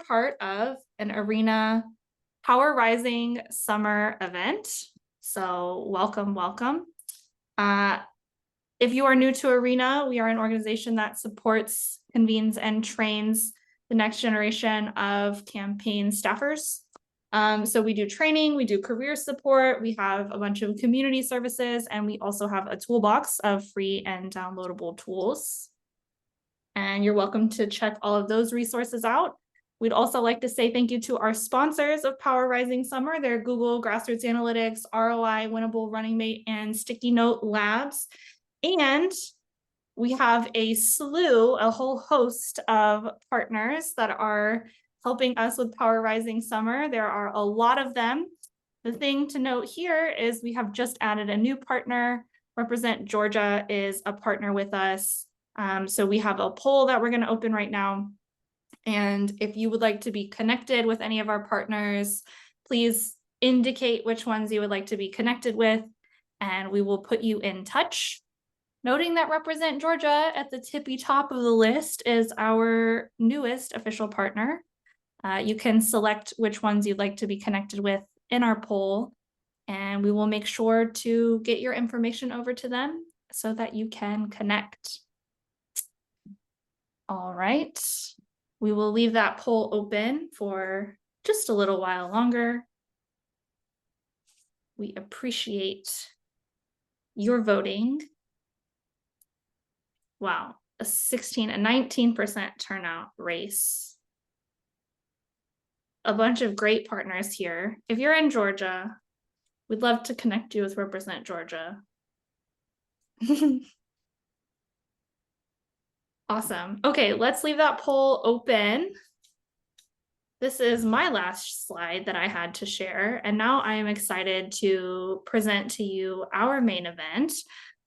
part of an Arena Power Rising summer event. So welcome, welcome. If you are new to Arena, we are an organization that supports, convenes, and trains the next generation of campaign staffers. So we do training, we do career support, we have a bunch of community services, and we also have a toolbox of free and downloadable tools. And you're welcome to check all of those resources out. We'd also like to say thank you to our sponsors of Power Rising Summer. They're Google, Grassroots Analytics, ROI, Winnable, Running Mate, and Sticky Note Labs. And we have a whole host of partners that are helping us with Power Rising Summer. There are a lot of them. The thing to note here is we have just added a new partner. Represent Georgia is a partner with us. So we have a poll that we're going to open right now. And if you would like to be connected with any of our partners, please indicate which ones you would like to be connected with, and we will put you in touch. Noting that Represent Georgia at the tippy top of the list is our newest official partner. You can select which ones you'd like to be connected with in our poll, and we will make sure to get your information over to them so that you can connect. All right, we will leave that poll open for just a little while longer. We appreciate your voting. Wow, a 19% turnout race. A bunch of great partners here. If you're in Georgia, we'd love to connect you with Represent Georgia. Awesome. Okay, let's leave that poll open. This is my last slide that I had to share, and now I am excited to present to you our main event.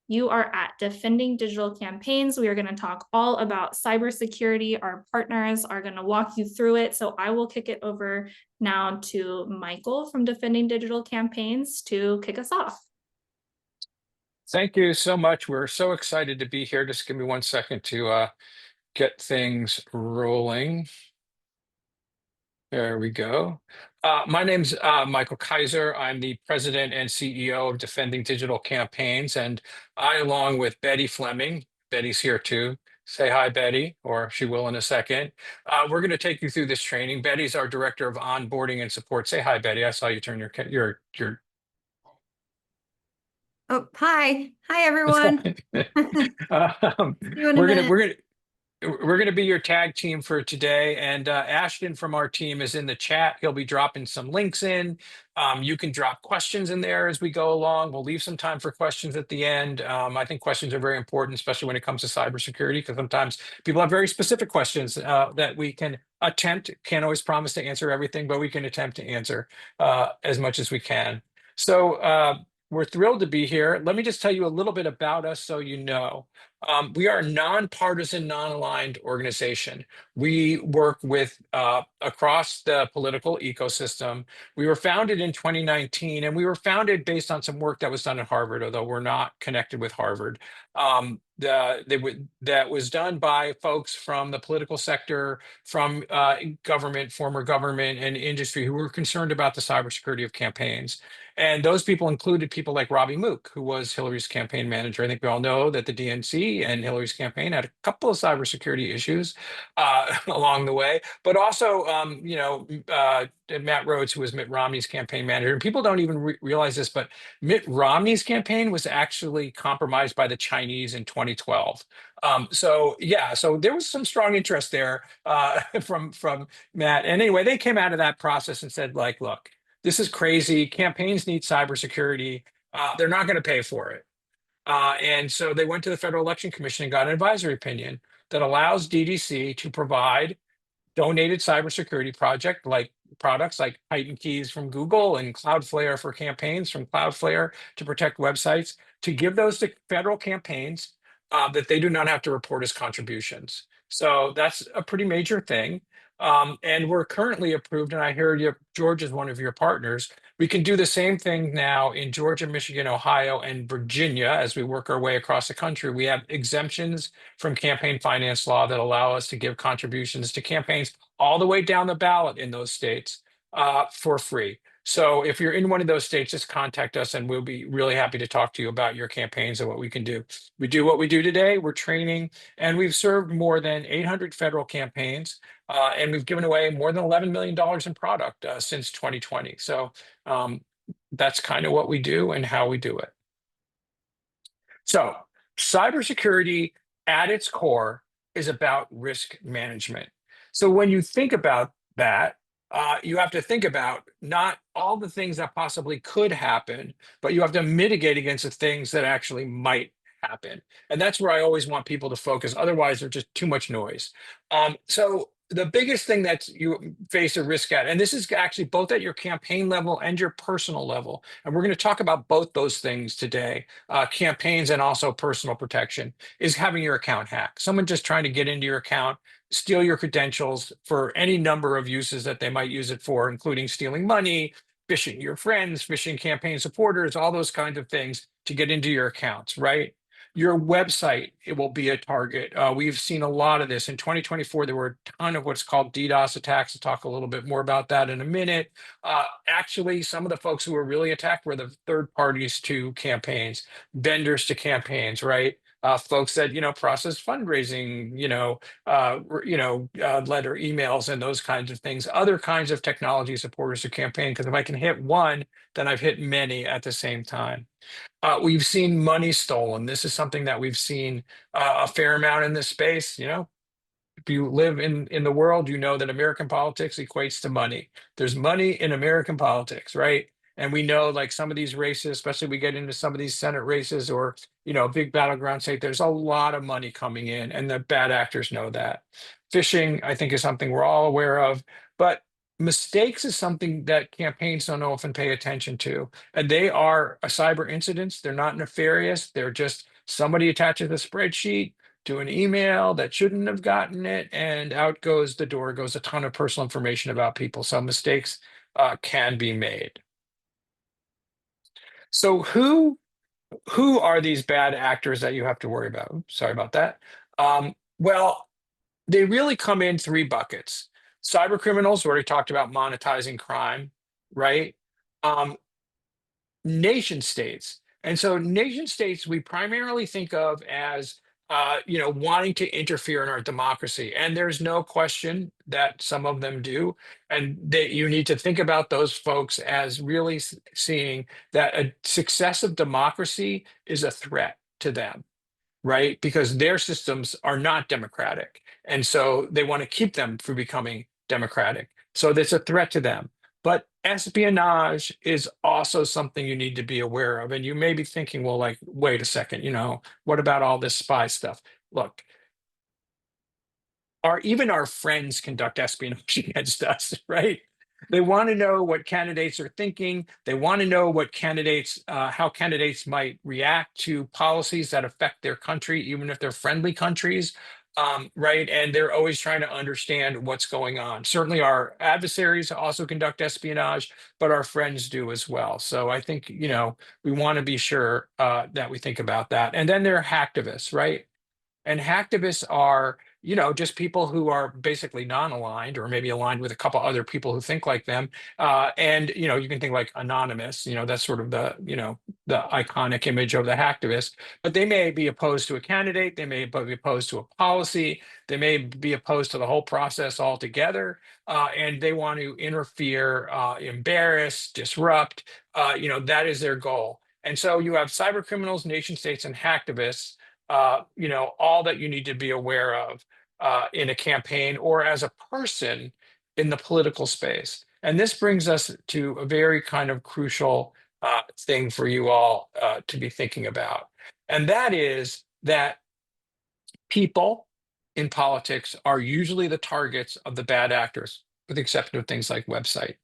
You are at Defending Digital Campaigns. We are going to talk all about cybersecurity. Our partners are going to walk you through it. So I will kick it over now to Michael from Defending Digital Campaigns to kick us off. Thank you so much. We're so excited to be here. Just give me 1 second to get things rolling. There we go. My name's Michael Kaiser. I'm the president and CEO of Defending Digital Campaigns, and I, along with Betty Fleming, Betty's here too. Say hi, Betty, or she will in a second. We're going to take you through this training. Betty's our director of onboarding and support. Say hi, Betty. I saw you turn your. Oh, hi everyone. We're gonna be your tag team for today, and Ashton from our team is in the chat. He'll be dropping some links in. You can drop questions in there as we go along. We'll leave some time for questions at the end. I think questions are very important, especially when it comes to cybersecurity, because sometimes people have very specific questions that we can attempt. Can't always promise to answer everything, but we can attempt to answer as much as we can. So we're thrilled to be here. Let me just tell you a little bit about us so you know. We are a nonpartisan, non-aligned organization. We work with across the political ecosystem. We were founded in 2019, and we were founded based on some work that was done at Harvard, although we're not connected with Harvard. That was done by folks from the political sector, from government, former government, and industry who were concerned about the cybersecurity of campaigns. And those people included people like Robbie Mook, who was Hillary's campaign manager. I think we all know that the DNC and Hillary's campaign had a couple of cybersecurity issues along the way, but also, Matt Rhodes, who was Mitt Romney's campaign manager. And people don't even realize this, but Mitt Romney's campaign was actually compromised by the Chinese in 2012. So there was some strong interest there from Matt. And anyway, they came out of that process and said, like, look, this is crazy. Campaigns need cybersecurity. They're not going to pay for it. And so they went to the Federal Election Commission and got an advisory opinion that allows DDC to provide donated cybersecurity products like Titan Keys from Google and Cloudflare for campaigns from Cloudflare to protect websites, to give those to federal campaigns that they do not have to report as contributions. So that's a pretty major thing. And we're currently approved, and I heard George is one of your partners. We can do the same thing now in Georgia, Michigan, Ohio, and Virginia as we work our way across the country. We have exemptions from campaign finance law that allow us to give contributions to campaigns all the way down the ballot in those states for free. So if you're in one of those states, just contact us and we'll be really happy to talk to you about your campaigns and what we can do. We do what we do today. We're training, and we've served more than 800 federal campaigns, and we've given away more than $11 million in product since 2020. So that's kind of what we do and how we do it. So cybersecurity at its core is about risk management. So when you think about that, you have to think about not all the things that possibly could happen, but you have to mitigate against the things that actually might happen. And that's where I always want people to focus. Otherwise, there's just too much noise. So the biggest thing that you face a risk at, and this is actually both at your campaign level and your personal level, and we're going to talk about both those things today, campaigns and also personal protection, is having your account hacked. Someone just trying to get into your account, steal your credentials for any number of uses that they might use it for, including stealing money, phishing your friends, phishing campaign supporters, all those kinds of things to get into your accounts, right? Your website, it will be a target. We've seen a lot of this. In 2024, there were a ton of what's called DDoS attacks. I'll talk a little bit more about that in a minute. Actually, some of the folks who were really attacked were the third parties to campaigns, vendors to campaigns, right? Folks that process fundraising, letter emails and those kinds of things. Other kinds of technology supporters to campaign, because if I can hit one, then I've hit many at the same time. We've seen money stolen. This is something that we've seen a fair amount in this space. If you live in the world, you know that American politics equates to money. There's money in American politics, right? And we know, like, some of these races, especially we get into some of these Senate races or big battleground state, there's a lot of money coming in, and the bad actors know that. Phishing, I think, is something we're all aware of, but mistakes is something that campaigns don't often pay attention to. And they are cyber incidents. They're not nefarious. They're just somebody attaches a spreadsheet to an email that shouldn't have gotten it, and out goes the door, goes a ton of personal information about people. So mistakes can be made. So who are these bad actors that you have to worry about? Oops, sorry about that. Well, they really come in three buckets. Cyber criminals, we already talked about monetizing crime, right? Nation states. And so nation states, we primarily think of as wanting to interfere in our democracy. And there's no question that some of them do. And that you need to think about those folks as really seeing that a success of democracy is a threat to them, right? Because their systems are not democratic. And so they want to keep them from becoming democratic. So that's a threat to them. But espionage is also something you need to be aware of. And you may be thinking, well, like, wait a second, what about all this spy stuff? Look, even our friends conduct espionage against us, right? They want to know what candidates are thinking. They want to know what how candidates might react to policies that affect their country, even if they're friendly countries, right? And they're always trying to understand what's going on. Certainly our adversaries also conduct espionage, but our friends do as well. So I think, we want to be sure that we think about that. And then there are hacktivists, right? And hacktivists are, just people who are basically non-aligned or maybe aligned with a couple other people who think like them. And, you can think like anonymous, that's sort of the iconic image of the hacktivist, but they may be opposed to a candidate. They may be opposed to a policy. They may be opposed to the whole process altogether. And they want to interfere, embarrass, disrupt, that is their goal. And so you have cyber criminals, nation states, and hacktivists, all that you need to be aware of in a campaign or as a person in the political space. And this brings us to a very kind of crucial thing for you all to be thinking about. And that is that people in politics are usually the targets of the bad actors, with the exception of things like website.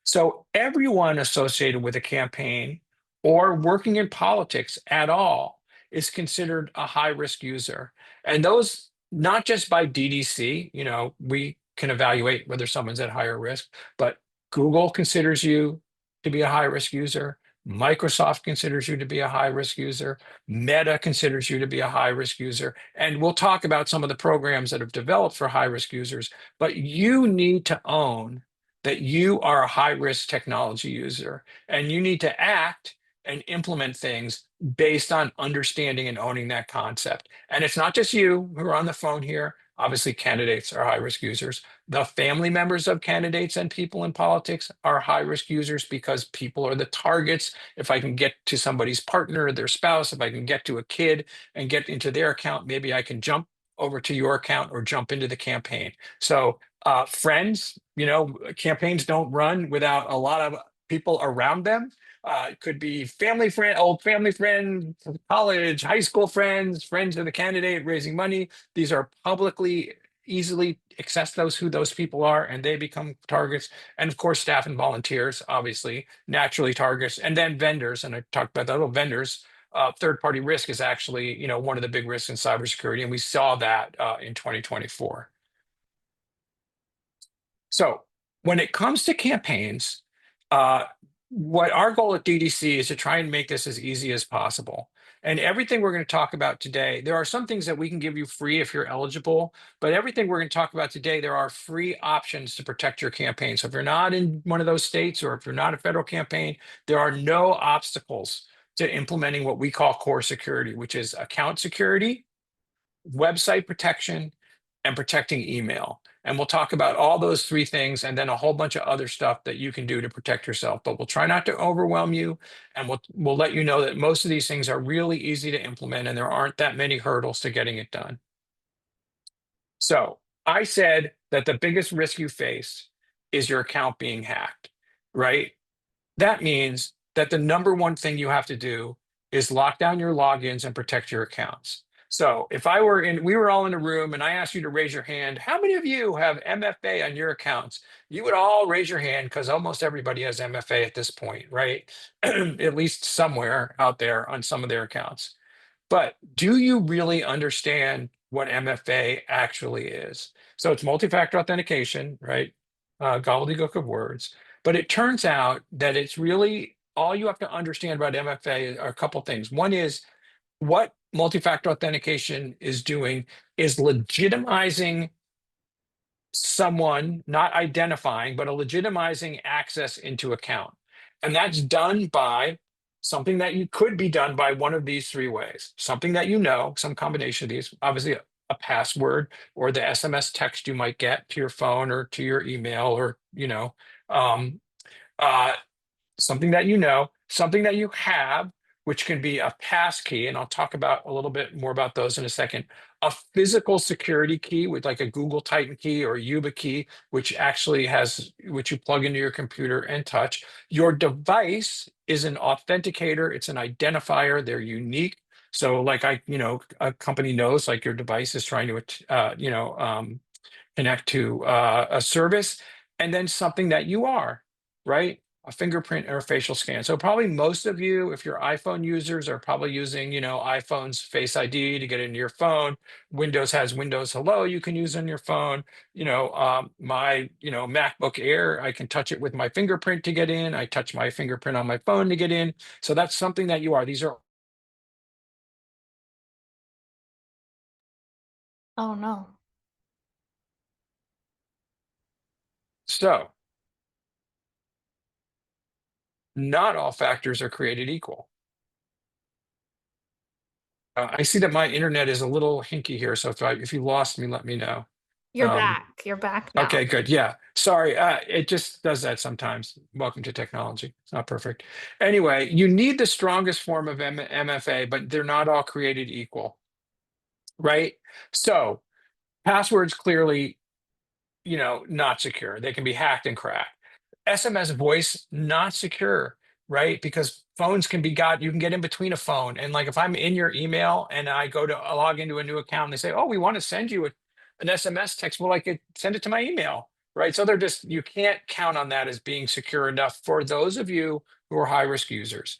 So everyone associated with a campaign or working in politics at all is considered a high risk user. And those, not just by DDC, we can evaluate whether someone's at higher risk, but Google considers you to be a high risk user. Microsoft considers you to be a high risk user. Meta considers you to be a high risk user. And we'll talk about some of the programs that have developed for high risk users, but you need to own that you are a high risk technology user, and you need to act and implement things based on understanding and owning that concept. And it's not just you who are on the phone here. Obviously, candidates are high risk users. The family members of candidates and people in politics are high risk users because people are the targets. If I can get to somebody's partner, their spouse, if I can get to a kid and get into their account, maybe I can jump over to your account or jump into the campaign. So friends, campaigns don't run without a lot of people around them. It could be family friend, old family friend, college, high school friends, friends of the candidate raising money. These are publicly easily access who those people are, and they become targets. And of course, staff and volunteers, obviously, naturally targets, and then vendors. And I talked about that. Little vendors. Third-party risk is actually, one of the big risks in cybersecurity, and we saw that in 2024. So when it comes to campaigns, what our goal at DDC is to try and make this as easy as possible. And everything we're going to talk about today, there are some things that we can give you free if you're eligible, but everything we're going to talk about today, there are free options to protect your campaign. So if you're not in one of those states, or if you're not a federal campaign, there are no obstacles to implementing what we call core security, which is account security, website protection, and protecting email. And we'll talk about all those three things and then a whole bunch of other stuff that you can do to protect yourself. But we'll try not to overwhelm you, and we'll let you know that most of these things are really easy to implement and there aren't that many hurdles to getting it done. So I said that the biggest risk you face is your account being hacked, right? That means that the number one thing you have to do is lock down your logins and protect your accounts. So if we were all in a room and I asked you to raise your hand, how many of you have MFA on your accounts? You would all raise your hand because almost everybody has MFA at this point, right? At least somewhere out there on some of their accounts. But do you really understand what MFA actually is? So it's multi-factor authentication, right? Gobbledygook of words. But it turns out that it's really all you have to understand about MFA are a couple things. One is what multi-factor authentication is doing is legitimizing someone, not identifying, but legitimizing access into account. And that's done by something that you could be done by one of these three ways. Something that some combination of these, obviously a password or the SMS text you might get to your phone or to your email, or, um, something that something that you have, which can be a pass key, and I'll talk about a little bit more about those in a second. A physical security key with like a Google Titan key or a Yuba key, which you plug into your computer and touch. Your device is an authenticator, it's an identifier, they're unique. So like a company knows like your device is trying to connect to a service, and then something that you are, right? A fingerprint or a facial scan. So probably most of you, if you're iPhone users, are probably using, iPhone's Face ID to get into your phone. Windows has Windows Hello you can use on your phone. My, MacBook Air, I can touch it with my fingerprint to get in. I touch my fingerprint on my phone to get in. So that's something that you are. These are. Oh, no. So not all factors are created equal. I see that my internet is a little hinky here, so if you lost me, let me know. You're Um, back. You're back now. Okay, good. Yeah, sorry. It just does that sometimes. Welcome to technology. It's not perfect. Anyway, you need the strongest form of MFA, but they're not all created equal, right? So passwords clearly, not secure. They can be hacked and cracked. SMS voice, not secure, right? Because phones you can get in between a phone. And like if I'm in your email and I go to log into a new account and they say, oh, we want to send you an SMS text, well, I could send it to my email, right? So you can't count on that as being secure enough for those of you who are high risk users.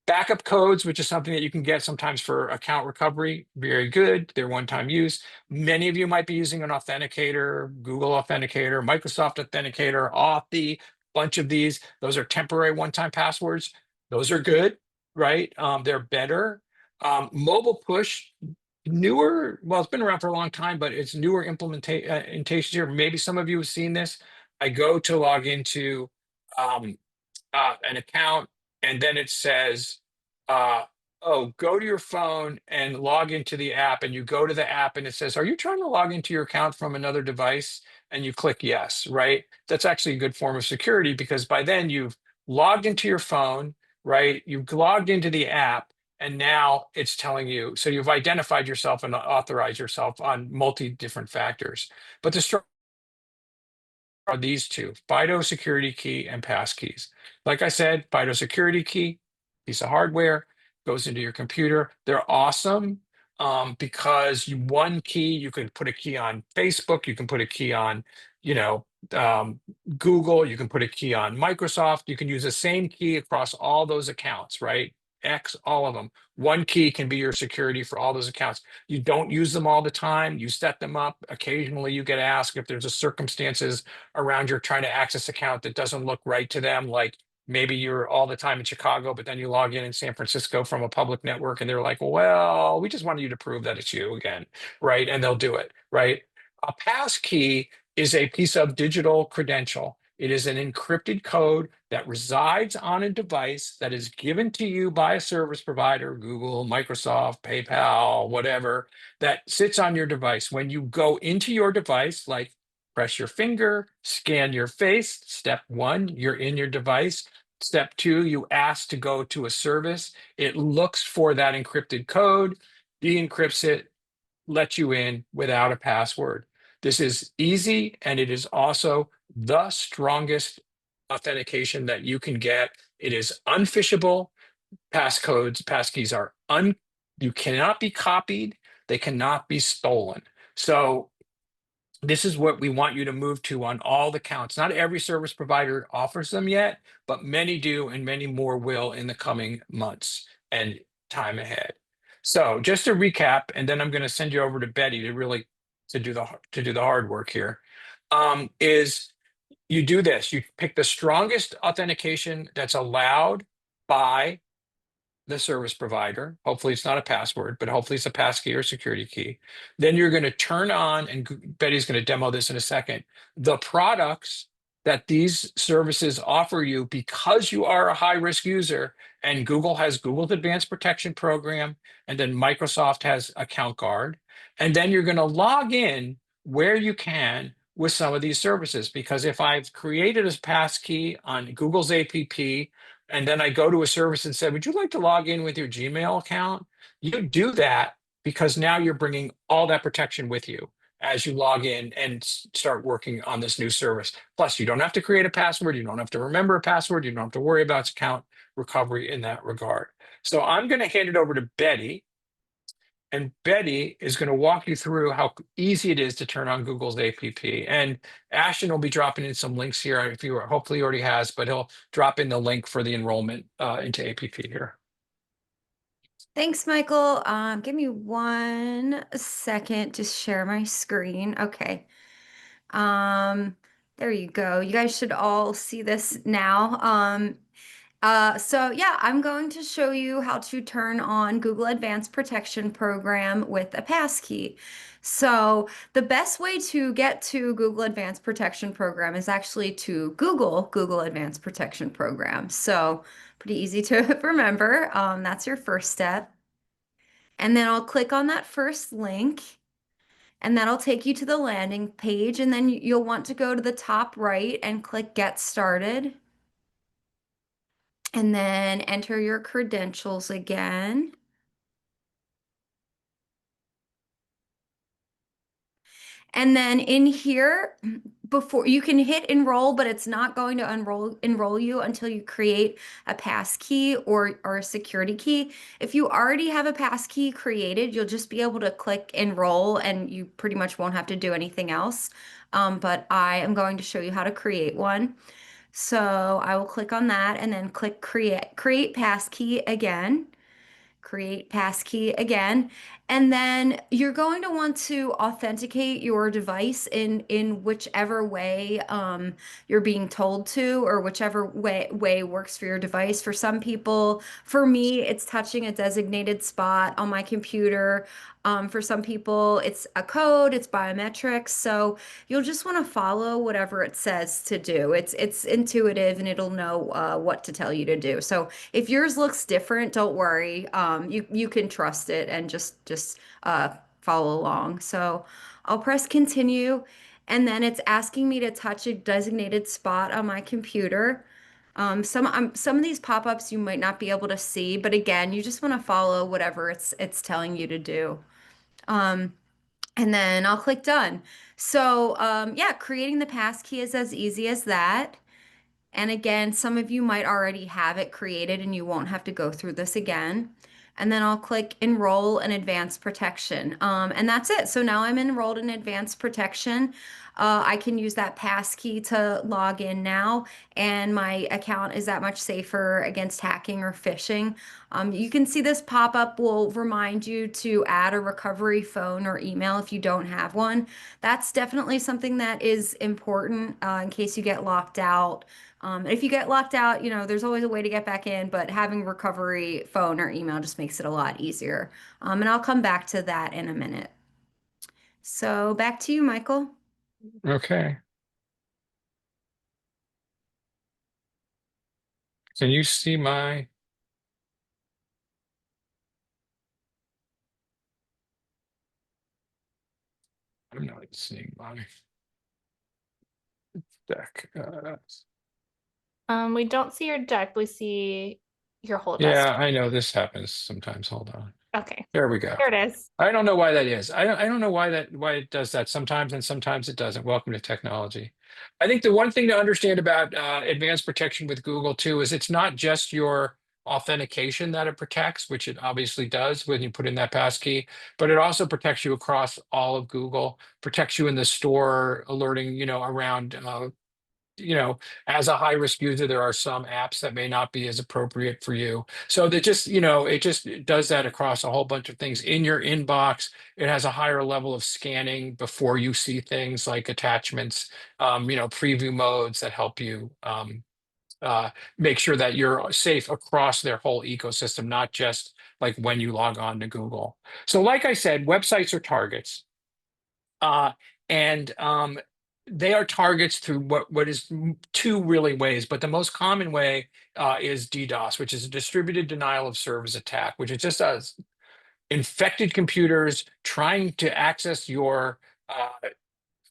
Backup codes, which is something that you can get sometimes for account recovery, very good. They're one-time use. Many of you might be using an authenticator, Google Authenticator, Microsoft Authenticator, Authy, bunch of these. Those are temporary one-time passwords. Those are good, right? They're better. Mobile push, newer, well, it's been around for a long time, but it's newer implementations here. Maybe some of you have seen this. I go to log into an account, and then it says, oh, go to your phone and log into the app. And you go to the app and it says, are you trying to log into your account from another device? And you click yes, right? That's actually a good form of security, because by then you've logged into your phone, right? You've logged into the app, and now it's telling you. So you've identified yourself and authorized yourself on multi different factors. But the are these two: FIDO security key and passkeys. Like I said, FIDO security key, piece of hardware, goes into your computer. They're awesome because one key, you can put a key on Facebook, you can put a key on, you know, Google, you can put a key on Microsoft. You can use the same key across all those accounts, right? X, all of them. One key can be your security for all those accounts. You don't use them all the time. You set them up. Occasionally you get asked if there's a circumstances around your trying to access account that doesn't look right to them. Like maybe you're all the time in Chicago, but then you log in San Francisco from a public network, and they're like, well, we just wanted you to prove that it's you again, right? And they'll do it, right? A pass key is a piece of digital credential. It is an encrypted code that resides on a device that is given to you by a service provider, Google, Microsoft, PayPal, whatever, that sits on your device. When you go into your device, like press your finger, scan your face. Step one, you're in your device. Step two, you ask to go to a service. It looks for that encrypted code, de-encrypts it, lets you in without a password. This is easy, and it is also the strongest authentication that you can get. It is unphishable. Passkeys are you cannot be copied. They cannot be stolen. So this is what we want you to move to on all the counts. Not every service provider offers them yet, but many do, and many more will in the coming months and time ahead. So just to recap, and then I'm going to send you over to Betty to really to do the hard work here. Is you do this: you pick the strongest authentication that's allowed by the service provider. Hopefully it's not a password, but hopefully it's a passkey or security key. Then you're going to turn on, and Betty's going to demo this in a second, the products that these services offer you because you are a high-risk user. And Google has Google's Advanced Protection Program, and then Microsoft has Account Guard. And then you're going to log in where you can with some of these services, because if I've created a passkey on Google's APP, and then I go to a service and say, would you like to log in with your Gmail account? You do that because now you're bringing all that protection with you as you log in and start working on this new service. Plus, you don't have to create a password. You don't have to remember a password. You don't have to worry about account recovery in that regard. So I'm going to hand it over to Betty. And Betty is going to walk you through how easy it is to turn on Google's APP. And Ashton will be dropping in some links here. If you hopefully he already has, but he'll drop in the link for the enrollment into APP here. Thanks, Michael. Give me 1 second to share my screen. Okay. There you go. You guys should all see this now. So yeah, I'm going to show you how to turn on Google Advanced Protection Program with a passkey. So the best way to get to Google Advanced Protection Program is actually to Google Advanced Protection Program. So pretty easy to remember. That's your first step. And then I'll click on that first link, and that'll take you to the landing page. And then you'll want to go to the top right and click Get Started. And then enter your credentials again. And then in here, before you can hit enroll, but it's not going to enroll you until you create a passkey or a security key. If you already have a passkey created, you'll just be able to click enroll, and you pretty much won't have to do anything else. But I am going to show you how to create one. So I will click on that and then click create passkey again. Create passkey again, and then you're going to want to authenticate your device in whichever way you're being told to, or whichever way works for your device. For some people, for me, it's touching a designated spot on my computer. For some people, it's a code, it's biometrics. So you'll just want to follow whatever it says to do. It's intuitive and it'll know what to tell you to do. So if yours looks different, don't worry. You can trust it and just follow along. So I'll press continue, and then it's asking me to touch a designated spot on my computer. Some of these pop-ups you might not be able to see, but again, you just want to follow whatever it's telling you to do. Um, and then I'll click done. So yeah, creating the passkey is as easy as that. And again, some of you might already have it created and you won't have to go through this again. And then I'll click enroll in advanced protection. And that's it. So now I'm enrolled in advanced protection. I can use that passkey to log in now, and my account is that much safer against hacking or phishing. You can see this pop-up will remind you to add a recovery phone or email if you don't have one. That's definitely something that is important in case you get locked out. If you get locked out, there's always a way to get back in, but having recovery phone or email just makes it a lot easier. And I'll come back to that in a minute. So back to you, Michael. Okay. Can you see my? I'm not seeing my deck. We don't see your deck, we see your whole Yeah, desktop. I know this happens sometimes. Hold on. Okay, There we go. there it is. I don't know why that is. I don't know why it does that sometimes, and sometimes it doesn't. Welcome to technology. I think the one thing to understand about advanced protection with Google too is it's not just your authentication that it protects, which it obviously does when you put in that passkey, but it also protects you across all of Google, protects you in the store, alerting, around as a high risk user, there are some apps that may not be as appropriate for you. So that just, it does that across a whole bunch of things in your inbox. It has a higher level of scanning before you see things like attachments, preview modes that help you make sure that you're safe across their whole ecosystem, not just like when you log on to Google. So like I said, websites are targets. And they are targets through what is two really ways, but the most common way is DDoS, which is a distributed denial of service attack, which is just infected computers trying to access your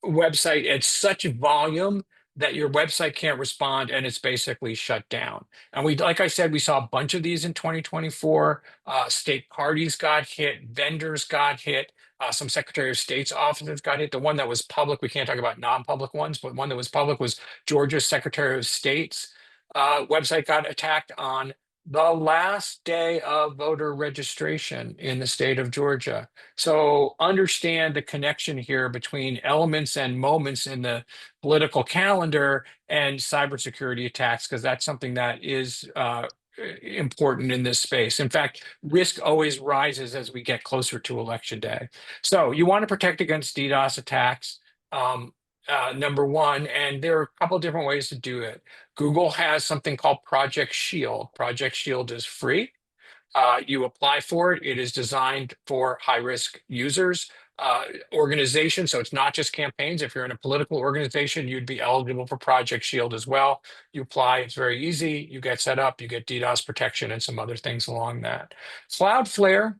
website at such volume that your website can't respond and it's basically shut down. And like I said, we saw a bunch of these in 2024. State parties got hit, vendors got hit, some Secretary of State's offices got hit. The one that was public, we can't talk about non-public ones, but one that was public was Georgia's Secretary of State's website got attacked on the last day of voter registration in the state of Georgia. So understand the connection here between elements and moments in the political calendar and cybersecurity attacks, because that's something that is important in this space. In fact, risk always rises as we get closer to election day. So you want to protect against DDoS attacks, number one, and there are a couple of different ways to do it. Google has something called Project Shield. Project Shield is free. You apply for it. It is designed for high-risk users, organizations. So it's not just campaigns. If you're in a political organization, you'd be eligible for Project Shield as well. You apply. It's very easy. You get set up. You get DDoS protection and some other things along that. Cloudflare,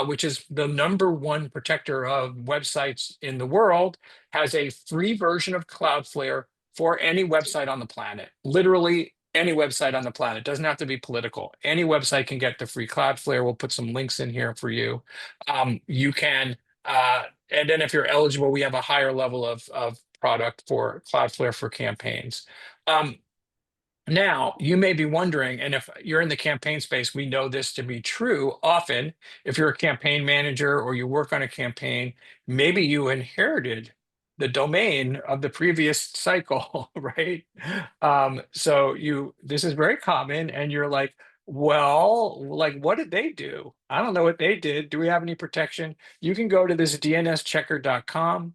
which is the #1 protector of websites in the world, has a free version of Cloudflare for any website on the planet. Literally any website on the planet. It doesn't have to be political. Any website can get the free Cloudflare. We'll put some links in here for you. You can, and then if you're eligible, we have a higher level of product for Cloudflare for campaigns. Now, you may be wondering, and if you're in the campaign space, we know this to be true. Often, if you're a campaign manager or you work on a campaign, maybe you inherited the domain of the previous cycle, right? So this is very common, and you're like, well, like, what did they do? I don't know what they did. Do we have any protection? You can go to this dnschecker.com.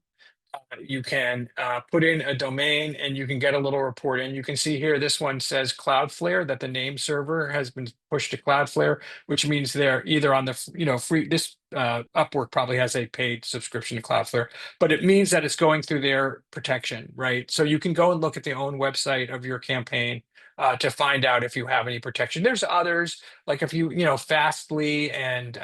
You can put in a domain and you can get a little report. And you can see here, this one says Cloudflare, that the name server has been pushed to Cloudflare, which means they're either on the, free, this Upwork probably has a paid subscription to Cloudflare, but it means that it's going through their protection, right? So you can go and look at the own website of your campaign to find out if you have any protection. There's others, like if Fastly and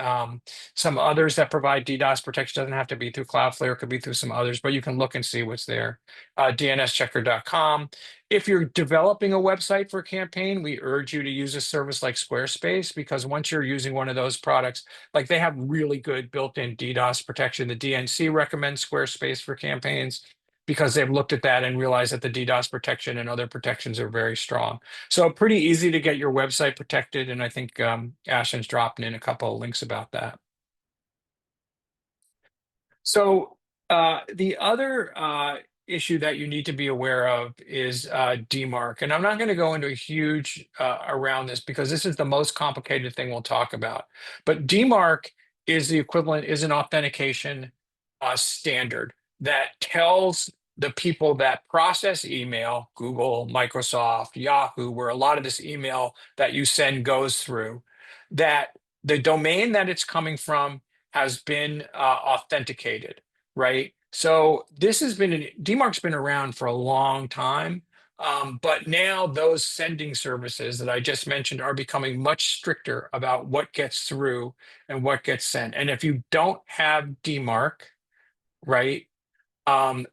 some others that provide DDoS protection. Doesn't have to be through Cloudflare, it could be through some others, but you can look and see what's there. DNSchecker.com. If you're developing a website for a campaign, we urge you to use a service like Squarespace, because once you're using one of those products, like they have really good built-in DDoS protection. The DNC recommends Squarespace for campaigns because they've looked at that and realized that the DDoS protection and other protections are very strong. So pretty easy to get your website protected. And I think Ashton's dropping in a couple of links about that. So the other issue that you need to be aware of is DMARC. And I'm not going to go into a huge around this because this is the most complicated thing we'll talk about. But DMARC is the equivalent, is an authentication standard that tells the people that process email, Google, Microsoft, Yahoo, where a lot of this email that you send goes through, that the domain that it's coming from has been authenticated, right? So this has been, DMARC's been around for a long time, but now those sending services that I just mentioned are becoming much stricter about what gets through and what gets sent. And if you don't have DMARC, right,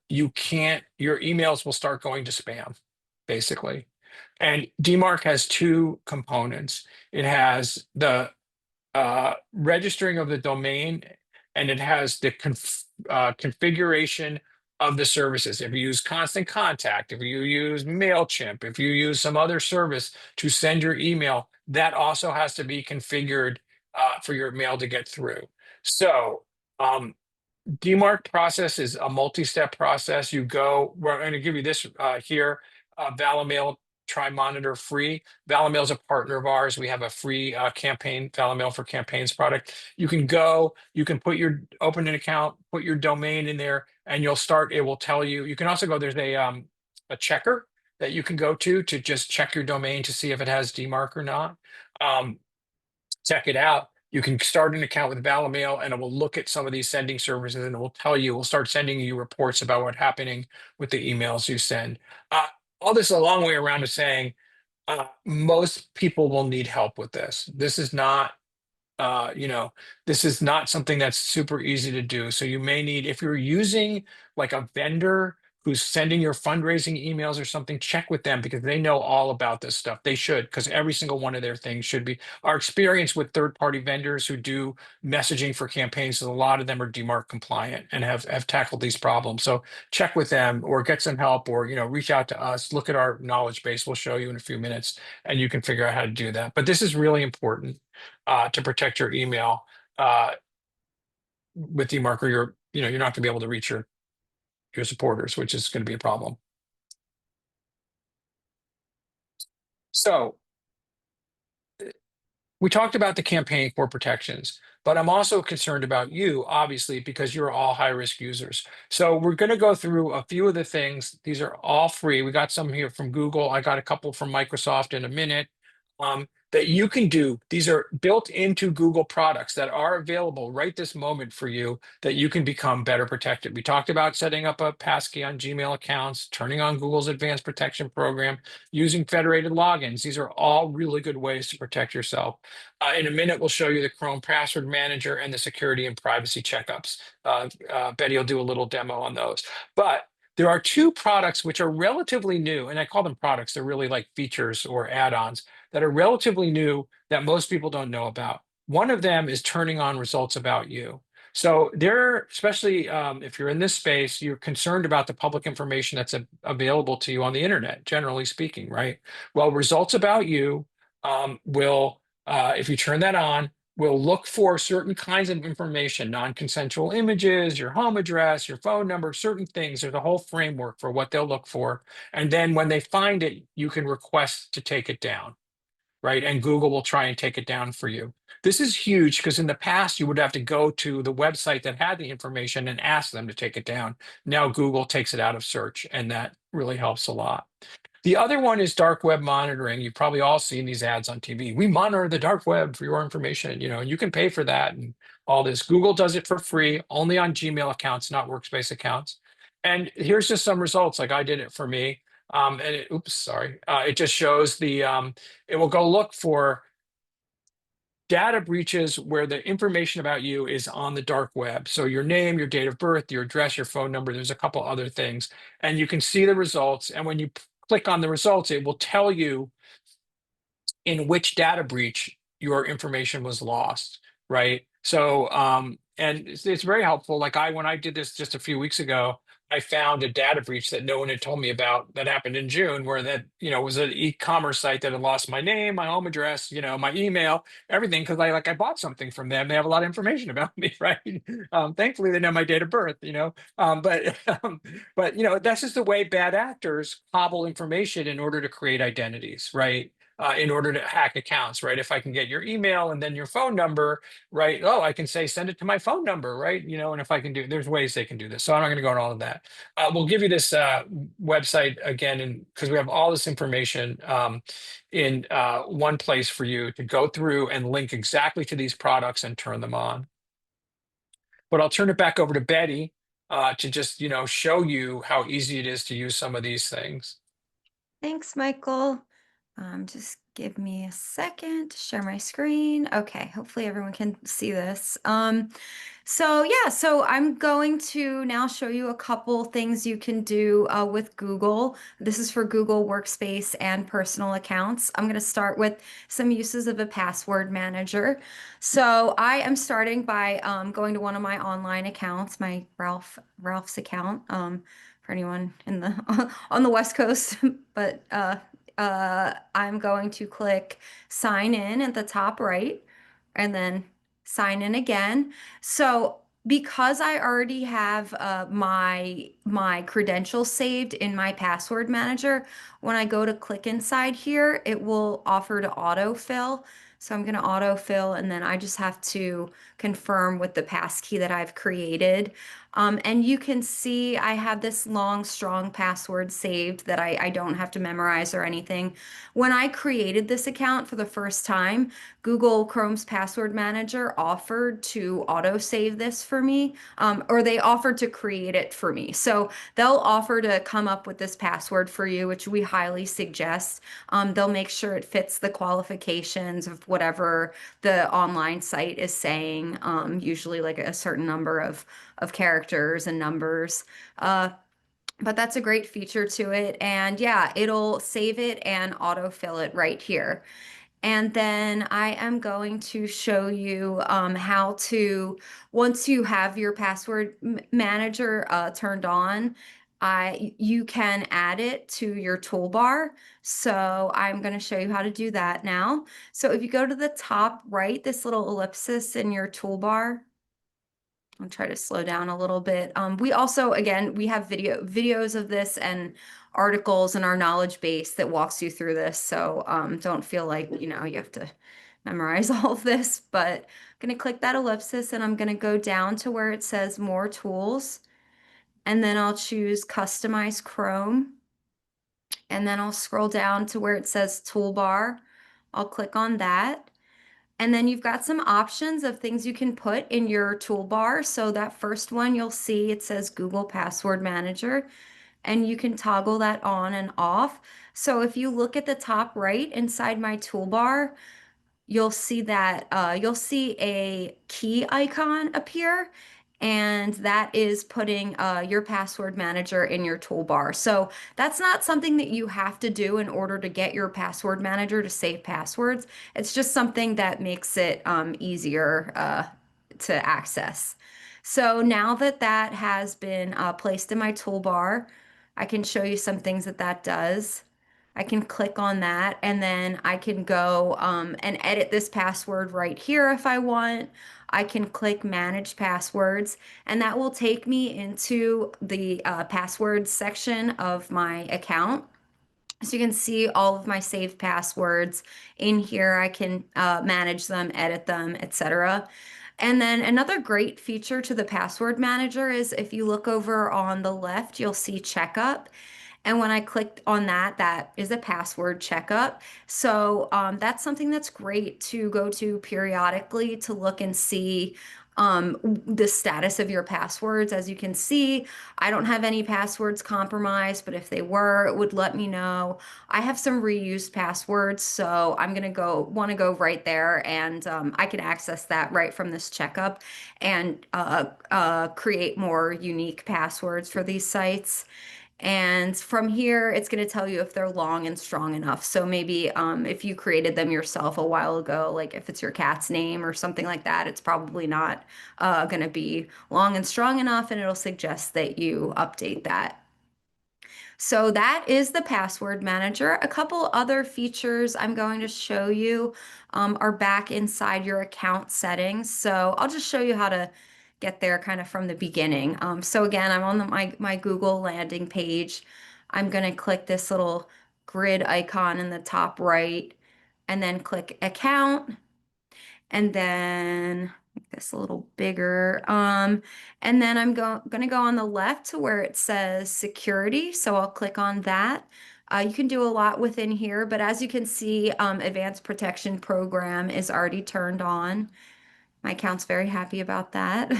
you can't, your emails will start going to spam, basically. And DMARC has two components. It has the registering of the domain, and it has the configuration of the services. If you use Constant Contact, if you use MailChimp, if you use some other service to send your email, that also has to be configured for your mail to get through. So DMARC process is a multi-step process. We're going to give you this here, Valamail Try Monitor free. Valamail is a partner of ours. We have a free campaign, Valamail for Campaigns product. You can open an account, put your domain in there, and it will tell you. You can also go, there's a checker that you can go to just check your domain to see if it has DMARC or not. Check it out. You can start an account with Valamail and it will look at some of these sending services and it will tell you, we'll start sending you reports about what's happening with the emails you send. All this is a long way around to saying most people will need help with this. This is not, this is not something that's super easy to do. So you may need, if you're using like a vendor who's sending your fundraising emails or something, check with them because they know all about this stuff. They should, because every single one of their things should be. Our experience with third-party vendors who do messaging for campaigns is a lot of them are DMARC compliant and have tackled these problems. So check with them or get some help or, reach out to us, look at our knowledge base. We'll show you in a few minutes and you can figure out how to do that. But this is really important to protect your email with DMARC, or you're not going to be able to reach your supporters, which is going to be a problem. So we talked about the campaign core protections, but I'm also concerned about you, obviously, because you're all high-risk users. So we're going to go through a few of the things. These are all free. We got some here from Google. I got a couple from Microsoft in a minute. That you can do. These are built into Google products that are available right this moment for you that you can become better protected. We talked about setting up a passkey on Gmail accounts, turning on Google's advanced protection program, using federated logins. These are all really good ways to protect yourself. In a minute, we'll show you the Chrome Password Manager and the security and privacy checkups. Betty will do a little demo on those. But there are two products which are relatively new, and I call them products. They're really like features or add-ons that are relatively new that most people don't know about. One of them is turning on results about you. So especially if you're in this space, you're concerned about the public information that's available to you on the internet, generally speaking, right? Well, results about you if you turn that on, will look for certain kinds of information, non-consensual images, your home address, your phone number, certain things. There's a whole framework for what they'll look for. And then when they find it, you can request to take it down, right? And Google will try and take it down for you. This is huge because in the past, you would have to go to the website that had the information and ask them to take it down. Now Google takes it out of search, and that really helps a lot. The other one is dark web monitoring. You've probably all seen these ads on TV. We monitor the dark web for your information, and you can pay for that and all this. Google does it for free, only on Gmail accounts, not workspace accounts. And here's just some results, like I did it for me. It just shows it will go look for data breaches where the information about you is on the dark web. So your name, your date of birth, your address, your phone number, there's a couple other things. And you can see the results. And when you click on the results, it will tell you in which data breach your information was lost, right? So, and it's very helpful. Like when I did this just a few weeks ago, I found a data breach that no one had told me about that happened in June, where that, was an e-commerce site that had lost my name, my home address, my email, everything. Cause I bought something from them. They have a lot of information about me, right? Thankfully they know my date of birth, but that's just the way bad actors cobble information in order to create identities, right? In order to hack accounts, right? If I can get your email and then your phone number, right? Oh, I can say, send it to my phone number, right? And if I can there's ways they can do this. So I'm not going to go into all of that. We'll give you this website again, and because we have all this information in one place for you to go through and link exactly to these products and turn them on. But I'll turn it back over to Betty to just, show you how easy it is to use some of these things. Thanks, Michael. Just give me a second to share my screen. Okay, hopefully everyone can see this. So I'm going to now show you a couple things you can do with Google. This is for Google Workspace and personal accounts. I'm going to start with some uses of a password manager. So I am starting by going to one of my online accounts, my Ralph's account, for anyone in the on the West Coast, but I'm going to click sign in at the top right and then sign in again. So because I already have my credentials saved in my password manager, when I go to click inside here, it will offer to autofill. So I'm going to autofill, and then I just have to confirm with the passkey that I've created. And you can see I have this long, strong password saved that I don't have to memorize or anything. When I created this account for the first time, Google Chrome's password manager offered to autosave this for me, or they offered to create it for me. So they'll offer to come up with this password for you, which we highly suggest. They'll make sure it fits the qualifications of whatever the online site is saying, usually like a certain number of characters and numbers. But that's a great feature to it. And yeah, it'll save it and autofill it right here. And then I am going to show you how to, once you have your password manager turned on, you can add it to your toolbar. So I'm going to show you how to do that now. So if you go to the top right, this little ellipsis in your toolbar, I'll try to slow down a little bit. We also, again, we have videos of this and articles in our knowledge base that walks you through this. So don't feel like, you have to memorize all of this, but I'm going to click that ellipsis and I'm going to go down to where it says more tools. And then I'll choose customize Chrome. And then I'll scroll down to where it says toolbar. I'll click on that. And then you've got some options of things you can put in your toolbar. So that first one you'll see it says Google Password Manager, and you can toggle that on and off. So if you look at the top right inside my toolbar, you'll see that you'll see a key icon appear, and that is putting your password manager in your toolbar. So that's not something that you have to do in order to get your password manager to save passwords. It's just something that makes it easier to access. So now that that has been placed in my toolbar, I can show you some things that that does. I can click on that and then I can go and edit this password right here if I want. I can click manage passwords and that will take me into the passwords section of my account. So you can see all of my saved passwords in here. I can manage them, edit them, etc. And then another great feature to the password manager is if you look over on the left, you'll see checkup. And when I clicked on that, that is a password checkup. So that's something that's great to go to periodically to look and see the status of your passwords. As you can see, I don't have any passwords compromised, but if they were, it would let me know. I have some reused passwords, so I'm gonna want to go right there, and I can access that right from this checkup and create more unique passwords for these sites. And from here, it's going to tell you if they're long and strong enough. So maybe if you created them yourself a while ago, like if it's your cat's name or something like that, it's probably not going to be long and strong enough, and it'll suggest that you update that. So that is the password manager. A couple other features I'm going to show you are back inside your account settings. So I'll just show you how to get there kind of from the beginning. So again, I'm on my Google landing page. I'm going to click this little grid icon in the top right and then click account and then make this a little bigger. And then I'm going to go on the left to where it says security. So I'll click on that. You can do a lot within here, but as you can see, advanced protection program is already turned on. My account's very happy about that.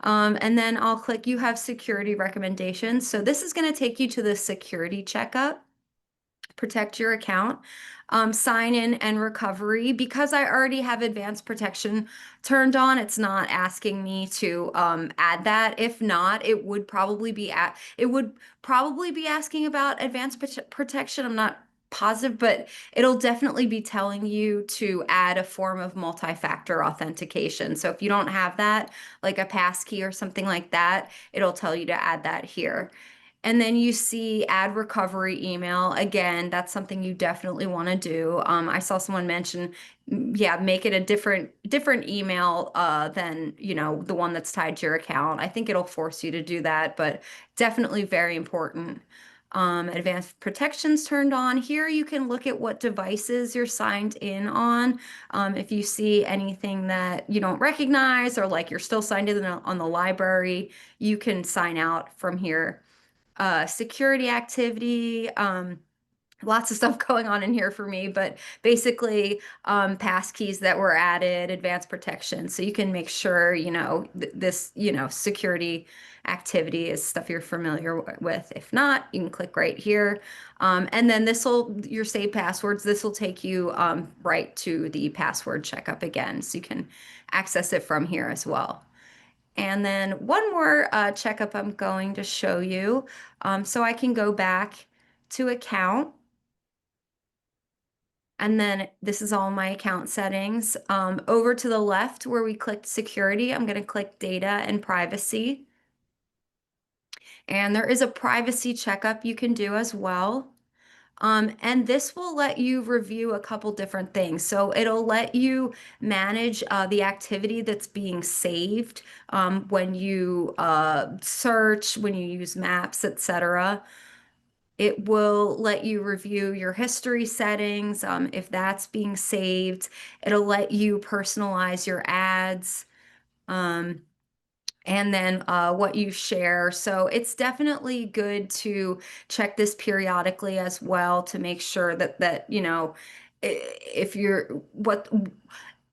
And then I'll click, you have security recommendations. So this is going to take you to the security checkup. Protect your account, sign in and recovery. Because I already have advanced protection turned on, it's not asking me to add that. If not, it would probably be asking about advanced protection. I'm not positive, but it'll definitely be telling you to add a form of multi-factor authentication. So if you don't have that, like a passkey or something like that, it'll tell you to add that here. And then you see add recovery email. Again, that's something you definitely want to do. I saw someone mention, yeah, make it a different email than, the one that's tied to your account. I think it'll force you to do that, but definitely very important. Advanced protections turned on. Here you can look at what devices you're signed in on. If you see anything that you don't recognize or like you're still signed in on the library, you can sign out from here. Security activity, lots of stuff going on in here for me, but basically passkeys that were added, advanced protection. So you can make sure, this, security activity is stuff you're familiar with. If not, you can click right here. And then your saved passwords, this will take you right to the password checkup again. So you can access it from here as well. And then one more checkup I'm going to show you. So I can go back to account. And then this is all my account settings. Over to the left where we clicked security, I'm going to click data and privacy. And there is a privacy checkup you can do as well. And this will let you review a couple different things. So it'll let you manage the activity that's being saved when you search, when you use maps, etc. It will let you review your history settings if that's being saved. It'll let you personalize your ads. And then what you share. So it's definitely good to check this periodically as well to make sure that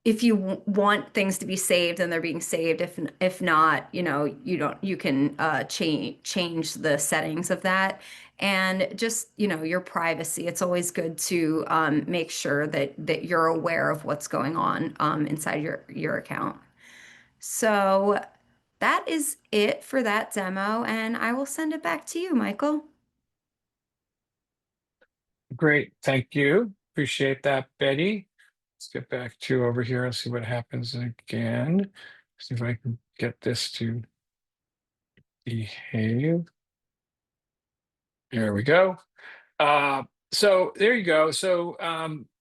if you want things to be saved and they're being saved. If not, you can change the settings of that. And just your privacy. It's always good to make sure that you're aware of what's going on inside your account. So that is it for that demo, and I will send it back to you, Michael. Great, thank you. Appreciate that, Betty. Let's get back to over here and see what happens again. See if I can get this to behave. There we go. So there you go. So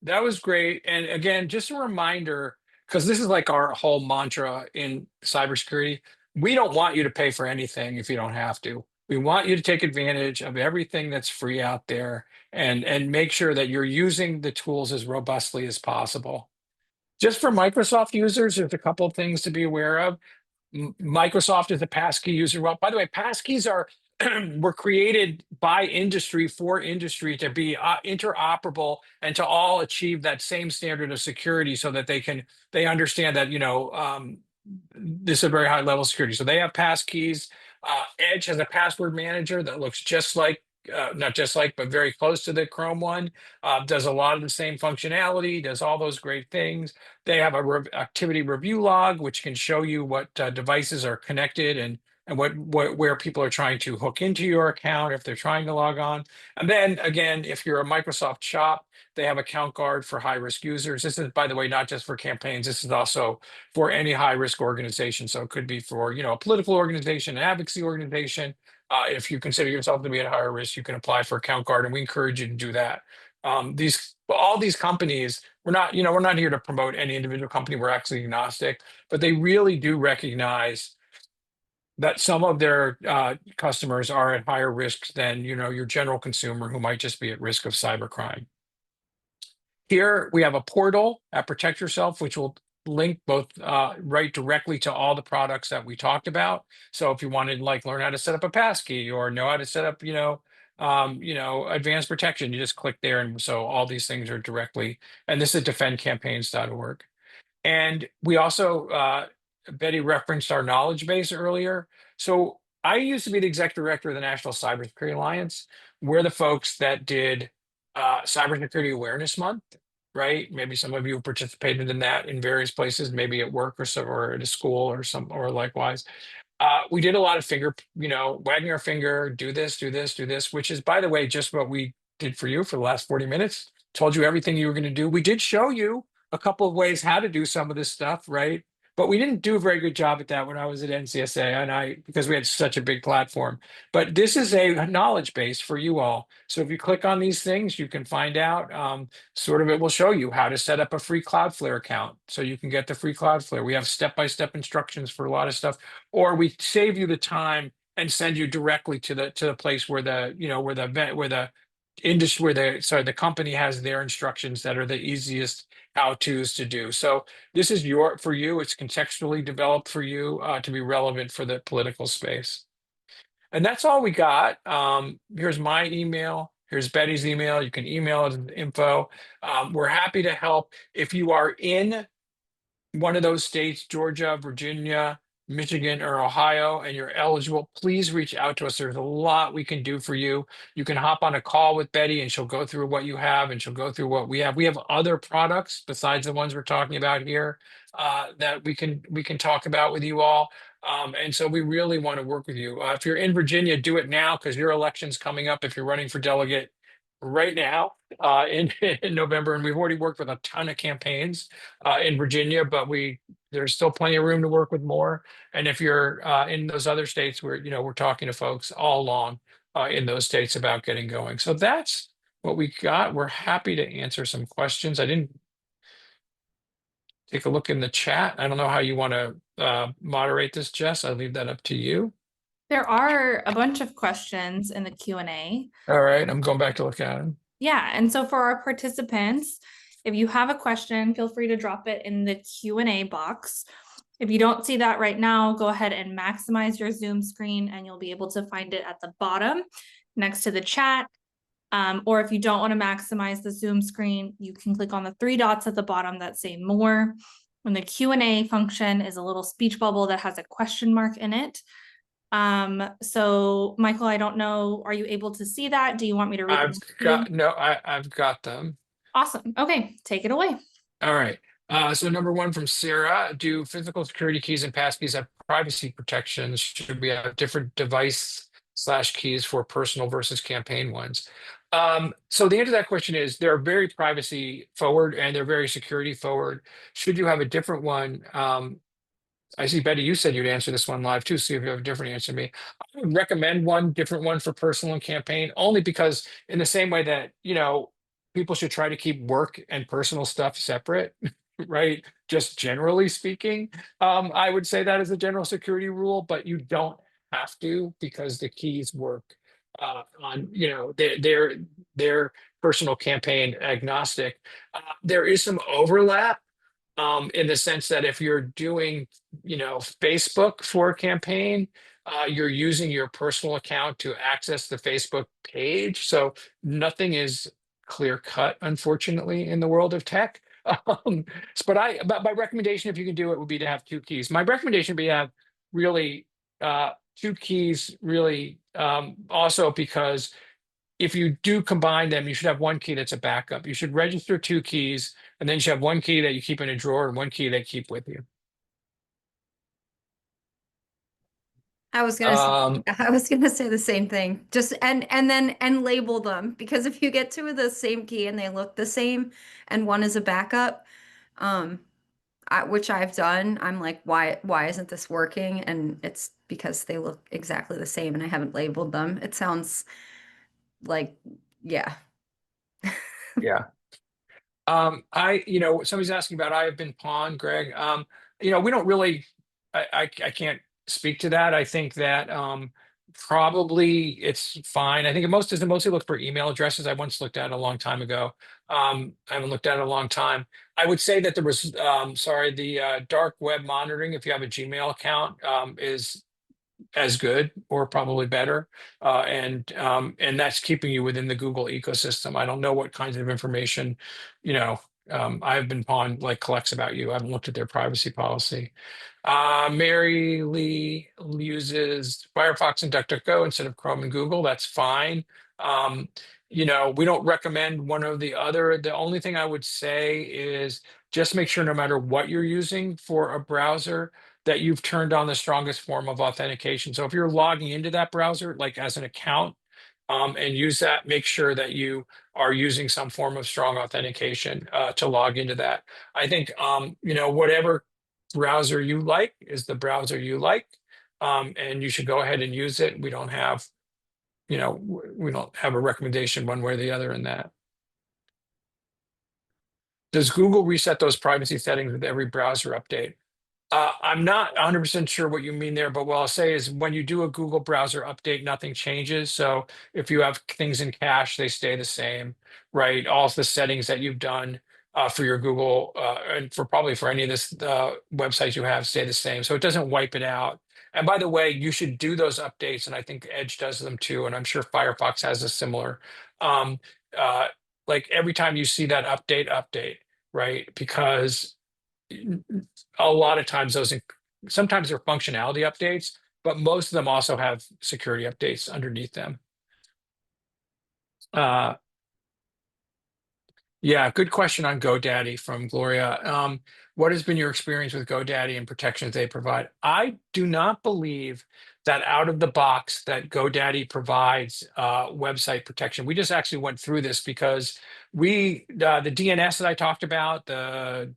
that was great. And again, just a reminder, because this is like our whole mantra in cybersecurity. We don't want you to pay for anything if you don't have to. We want you to take advantage of everything that's free out there and make sure that you're using the tools as robustly as possible. Just for Microsoft users, there's a couple of things to be aware of. Microsoft is a passkey user. Well, by the way, passkeys are were created by industry for industry to be interoperable and to all achieve that same standard of security, so that they understand that this is a very high level of security. So they have passkeys. Edge has a password manager that looks just like. Not just like, but very close to the Chrome one. Does a lot of the same functionality, does all those great things. They have a activity review log, which can show you what devices are connected and where people are trying to hook into your account if they're trying to log on. And then again, if you're a Microsoft shop, they have Account Guard for high risk users. This is, by the way, not just for campaigns. This is also for any high risk organization. So it could be for a political organization, an advocacy organization. If you consider yourself to be at higher risk, you can apply for Account Guard, and we encourage you to do that. All these companies, we're not here to promote any individual company. We're actually agnostic, but they really do recognize that some of their customers are at higher risk than your general consumer who might just be at risk of cybercrime. Here we have a portal at Protect Yourself, which will link both right directly to all the products that we talked about. So if you wanted to learn how to set up a passkey or know how to set up advanced protection, you just click there, and so all these things are directly. And this is defendcampaigns.org. And we also Betty referenced our knowledge base earlier. So I used to be the executive director of the National Cybersecurity Alliance. We're the folks that did Cybersecurity Awareness Month, right? Maybe some of you participated in that in various places, maybe at work or at a school or likewise. We did a lot of wagging our finger, do this, do this, do this, which is, by the way, just what we did for you for the last 40 minutes. Told you everything you were going to do. We did show you a couple of ways how to do some of this stuff, right? But we didn't do a very good job at that when I was at NCSA, because we had such a big platform. But this is a knowledge base for you all. So if you click on these things, you can find out it will show you how to set up a free Cloudflare account so you can get the free Cloudflare. We have step-by-step instructions for a lot of stuff, or we save you the time and send you directly to the place where the company has their instructions that are the easiest how-tos to do. So this is for you. It's contextually developed for you to be relevant for the political space. And that's all we got. Here's my email. Here's Betty's email. You can email us info. We're happy to help. If you are in one of those states, Georgia, Virginia, Michigan, or Ohio, and you're eligible, please reach out to us. There's a lot we can do for you. You can hop on a call with Betty and she'll go through what you have and she'll go through what we have. We have other products besides the ones we're talking about here that we can talk about with you all. And so we really want to work with you. If you're in Virginia, do it now, because your election's coming up if you're running for delegate right now in November. And we've already worked with a ton of campaigns in Virginia, but there's still plenty of room to work with more. And if you're in those other states, we're talking to folks all along in those states about getting going. So that's what we got. We're happy to answer some questions. I didn't take a look in the chat. I don't know how you want to moderate this, Jess. I'll leave that up to you. There are a bunch of questions in the Q&A. All right, I'm going back to look at them. Yeah, and so for our participants, if you have a question, feel free to drop it in the Q&A box. If you don't see that right now, go ahead and maximize your Zoom screen and you'll be able to find it at the bottom next to the chat. Or if you don't want to maximize the Zoom screen, you can click on the three dots at the bottom that say more. And the Q&A function is a little speech bubble that has a question mark in it. So Michael, I don't know, are you able to see that? Do you want me to read them? I've got them. Awesome. Okay, take it away. All right. So number one from Sarah: do physical security keys and passkeys have privacy protections? Should we have different device/keys for personal versus campaign ones? So the answer to that question is they're very privacy forward and they're very security forward. Should you have a different one? I see, Betty, you said you'd answer this one live too, see if you have a different answer to me. I would recommend one different one for personal and campaign, only because in the same way that, people should try to keep work and personal stuff separate, right? Just generally speaking, I would say that as a general security rule, but you don't have to because the keys work on, their personal campaign agnostic. There is some overlap in the sense that if you're doing, Facebook for a campaign, you're using your personal account to access the Facebook page. So nothing is clear cut, unfortunately, in the world of tech. But my recommendation, if you can do it, would be to have two keys. My recommendation would be to have really two keys, really also because if you do combine them, you should have one key that's a backup. You should register two keys, and then you should have one key that you keep in a drawer and one key that you keep with you. I was gonna say the same thing. Just and label them, because if you get two of the same key and they look the same and one is a backup, which I've done, I'm like, why isn't this working? And it's because they look exactly the same and I haven't labeled them. It sounds like, yeah. Yeah. Somebody's asking about I have been pawned, Greg. We don't really, I can't speak to that. I think that probably it's fine. I think it mostly look for email addresses. I once looked at it a long time ago. I haven't looked at it in a long time. I would say that there was, the dark web monitoring, if you have a Gmail account, is as good or probably better, and that's keeping you within the Google ecosystem. I don't know what kinds of information, I've been pawned like collects about you. I haven't looked at their privacy policy. Mary Lee uses Firefox and DuckDuckGo instead of Chrome and Google. That's fine. We don't recommend one or the other. The only thing I would say is just make sure no matter what you're using for a browser, that you've turned on the strongest form of authentication. So if you're logging into that browser, like as an account, and use that, make sure that you are using some form of strong authentication to log into that. I think, whatever browser you like is the browser you like, and you should go ahead and use it. We don't have a recommendation one way or the other in that. Does Google reset those privacy settings with every browser update? I'm not 100% sure what you mean there, but what I'll say is when you do a Google browser update, nothing changes. So if you have things in cache, they stay the same, right? All of the settings that you've done for your Google and for any of this websites you have stay the same. So it doesn't wipe it out. And by the way, you should do those updates, and I think Edge does them too, and I'm sure Firefox has a similar. Um, like every time you see that update, right? Because a lot of times sometimes they're functionality updates, but most of them also have security updates underneath them. Yeah, good question on GoDaddy from Gloria. What has been your experience with GoDaddy and protections they provide? I do not believe that out of the box that GoDaddy provides website protection. We just actually went through this because the DNS that I talked about, the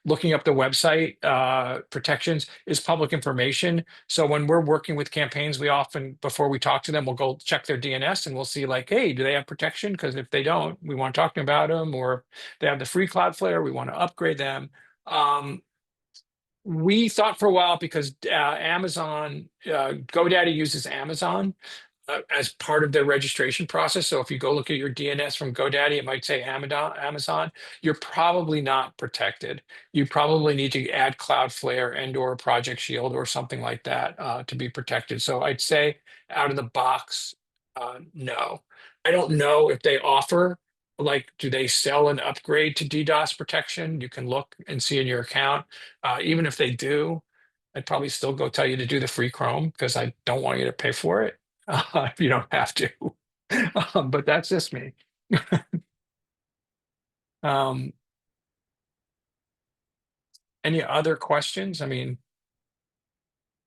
looking up the website protections is public information. So when we're working with campaigns, we often, before we talk to them, we'll go check their DNS and we'll see like, hey, do they have protection? Because if they don't, we want to talk to them about them, or they have the free Cloudflare, we want to upgrade them. We thought for a while because Amazon, GoDaddy uses Amazon as part of their registration process. So if you go look at your DNS from GoDaddy, it might say Amazon. You're probably not protected. You probably need to add Cloudflare and or Project Shield or something like that to be protected. So I'd say out of the box, no. I don't know if they offer, like, do they sell an upgrade to DDoS protection? You can look and see in your account. Even if they do, I'd probably still go tell you to do the free Chrome because I don't want you to pay for it. If you don't have to, but that's just me. Any other questions? I mean,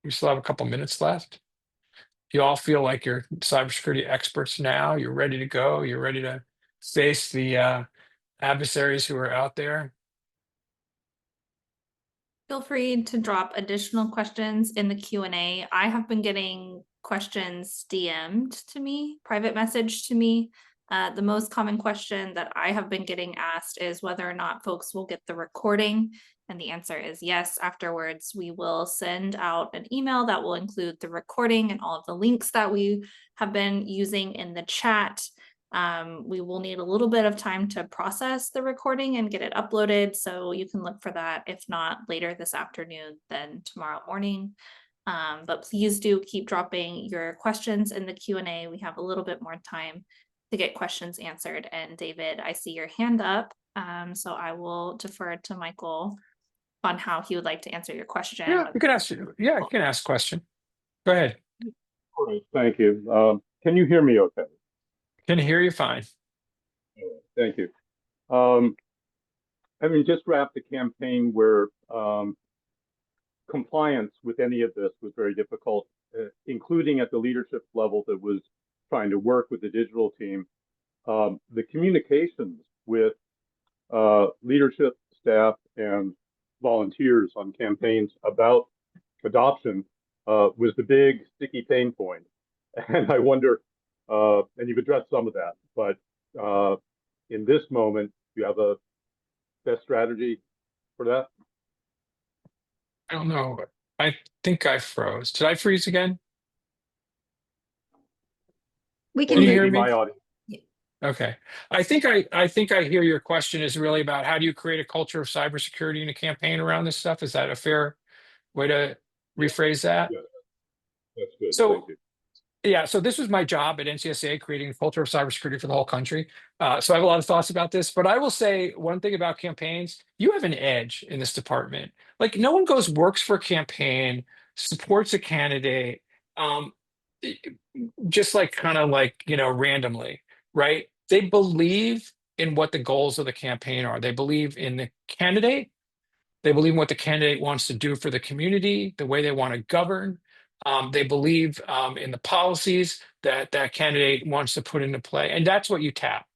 we still have a couple minutes left. You all feel like you're cybersecurity experts now. You're ready to go. You're ready to face the adversaries who are out there. Feel free to drop additional questions in the Q&A. I have been getting questions DM'd to me, private message to me. The most common question that I have been getting asked is whether or not folks will get the recording. And the answer is yes. Afterwards, we will send out an email that will include the recording and all of the links that we have been using in the chat. We will need a little bit of time to process the recording and get it uploaded, so you can look for that, if not later this afternoon, then tomorrow morning. But please do keep dropping your questions in the Q&A. We have a little bit more time to get questions answered. And David, I see your hand up, so I will defer to Michael on how he would like to answer your question. Yeah, you can ask. Yeah, you can ask a question. Go ahead. All right, thank you. Can you hear me okay? Can hear you fine. Thank you. Having just wrapped a campaign where compliance with any of this was very difficult, including at the leadership level that was trying to work with the digital team, the communications with leadership, staff, and volunteers on campaigns about adoption was the big sticky pain point. And I wonder, and you've addressed some of that, but in this moment, do you have a best strategy for that? I don't know. I think I froze. Did I freeze again? We Or can Can you maybe hear me? my audience? Okay. I think I hear your question is really about how do you create a culture of cybersecurity in a campaign around this stuff? Is that a fair way to rephrase that? Yeah, that's good. So Thank you. yeah, so this was my job at NCSA, creating a culture of cybersecurity for the whole country. So I have a lot of thoughts about this, but I will say one thing about campaigns: you have an edge in this department. Like, no one works for a campaign, supports a candidate, um, just like kind of like, randomly, right? They believe in what the goals of the campaign are. They believe in the candidate. They believe in what the candidate wants to do for the community, the way they want to govern. They believe in the policies that that candidate wants to put into play. And that's what you tap,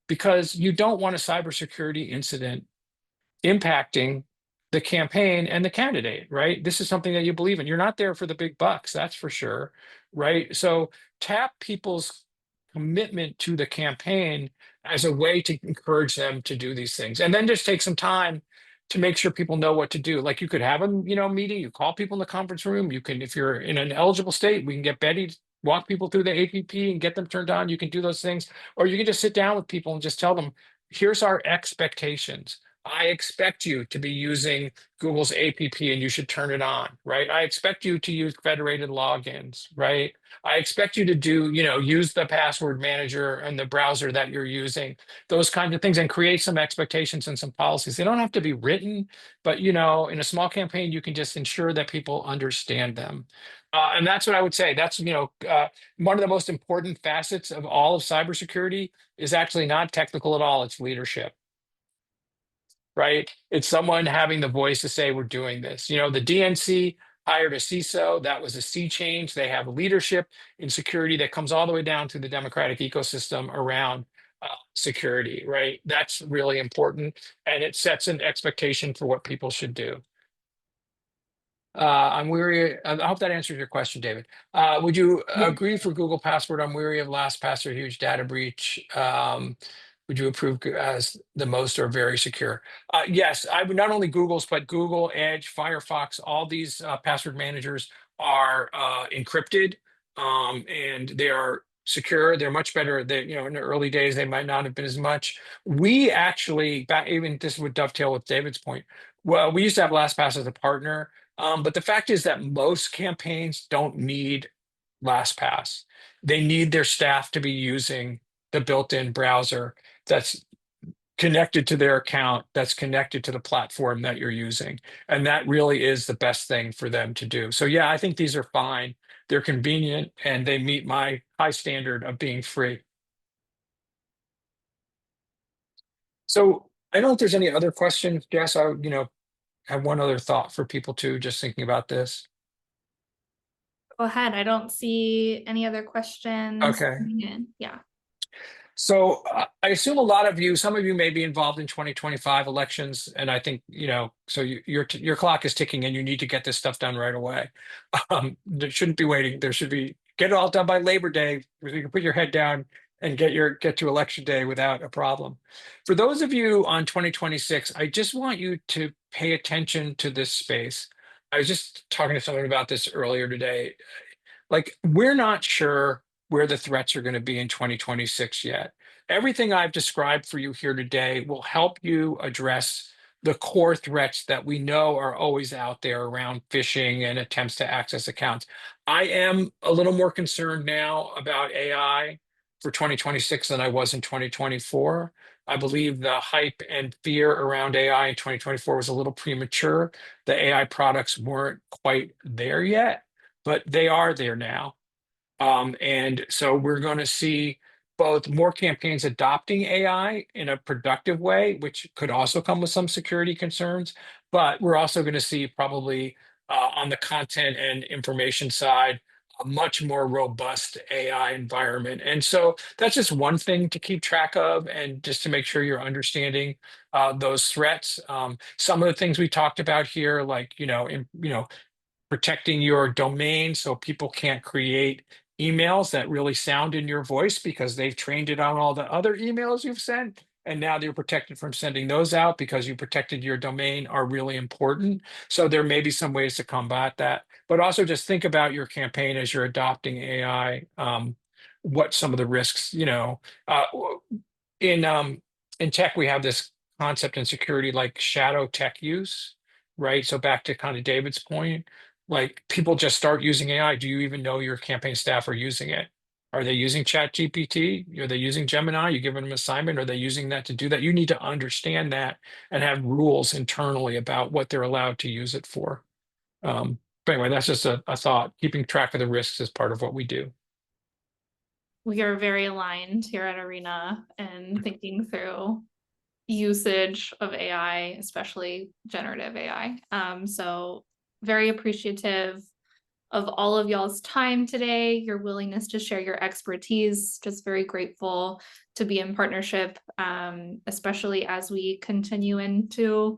because you don't want a cybersecurity incident impacting the campaign and the candidate, right? This is something that you believe in. You're not there for the big bucks, that's for sure, right? So tap people's commitment to the campaign as a way to encourage them to do these things. And then just take some time to make sure people know what to do. Like, you could have a meeting, you call people in the conference room. You can, if you're in an eligible state, we can get Betty to walk people through the APP and get them turned on. You can do those things, or you can just sit down with people and just tell them, here's our expectations. I expect you to be using Google's APP and you should turn it on, right? I expect you to use federated logins, right? I expect you to do, use the password manager and the browser that you're using, those kinds of things, and create some expectations and some policies. They don't have to be written, but, in a small campaign, you can just ensure that people understand them. And that's what I would say. That's, one of the most important facets of all of cybersecurity is actually not technical at all. It's leadership. Right? It's someone having the voice to say, we're doing this. The DNC hired a CISO. That was a sea change. They have leadership in security that comes all the way down through the democratic ecosystem around security, right? That's really important. And it sets an expectation for what people should do. I'm weary. I hope that answers your question, David. Would you agree for Google Password? I'm weary of LastPass or huge data breach. Would you approve as the most or very secure? Yes, I would. Not only Google's, but Google, Edge, Firefox, all these password managers are encrypted, and they are secure. They're much better. They, in the early days, they might not have been as much. We actually, even this would dovetail with David's point. Well, we used to have LastPass as a partner, but the fact is that most campaigns don't need LastPass. They need their staff to be using the built-in browser that's connected to their account, that's connected to the platform that you're using. And that really is the best thing for them to do. So yeah, I think these are fine. They're convenient and they meet my high standard of being free. So I don't know if there's any other questions. Jess, I have one other thought for people too, just thinking about this. Go ahead. I don't see any other questions. Okay. Coming in. Yeah. So I assume a lot of you, some of you may be involved in 2025 elections, and I think, so your clock is ticking and you need to get this stuff done right away. There shouldn't be waiting. There should be, get it all done by Labor Day so you can put your head down and get to election day without a problem. For those of you on 2026, I just want you to pay attention to this space. I was just talking to someone about this earlier today. Like, we're not sure where the threats are going to be in 2026 yet. Everything I've described for you here today will help you address the core threats that we know are always out there around phishing and attempts to access accounts. I am a little more concerned now about AI for 2026 than I was in 2024. I believe the hype and fear around AI in 2024 was a little premature. The AI products weren't quite there yet, but they are there now. And so we're going to see both more campaigns adopting AI in a productive way, which could also come with some security concerns, but we're also going to see probably on the content and information side, a much more robust AI environment. And so that's just one thing to keep track of and just to make sure you're understanding those threats. Some of the things we talked about here, like, protecting your domain so people can't create emails that really sound in your voice because they've trained it on all the other emails you've sent. And now they're protected from sending those out because you protected your domain are really important. So there may be some ways to combat that, but also just think about your campaign as you're adopting AI, what some of the risks, in tech, we have this concept in security like shadow tech use, right? So back to kind of David's point, like people just start using AI. Do you even know your campaign staff are using it? Are they using Chat GPT? Are they using Gemini? You give them an assignment. Are they using that to do that? You need to understand that and have rules internally about what they're allowed to use it for. But anyway, that's just a thought. Keeping track of the risks is part of what we do. We are very aligned here at Arena and thinking through usage of AI, especially generative AI. So very appreciative of all of y'all's time today, your willingness to share your expertise. Just very grateful to be in partnership, especially as we continue into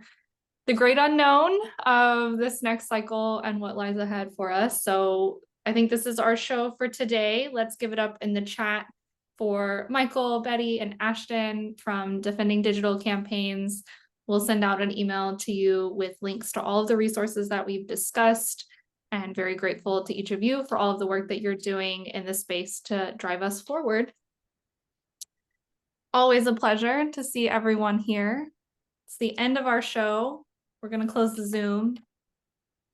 the great unknown of this next cycle and what lies ahead for us. So I think this is our show for today. Let's give it up in the chat for Michael, Betty, and Ashton from Defending Digital Campaigns. We'll send out an email to you with links to all of the resources that we've discussed, and very grateful to each of you for all of the work that you're doing in this space to drive us forward. Always a pleasure to see everyone here. It's the end of our show. We're going to close the Zoom.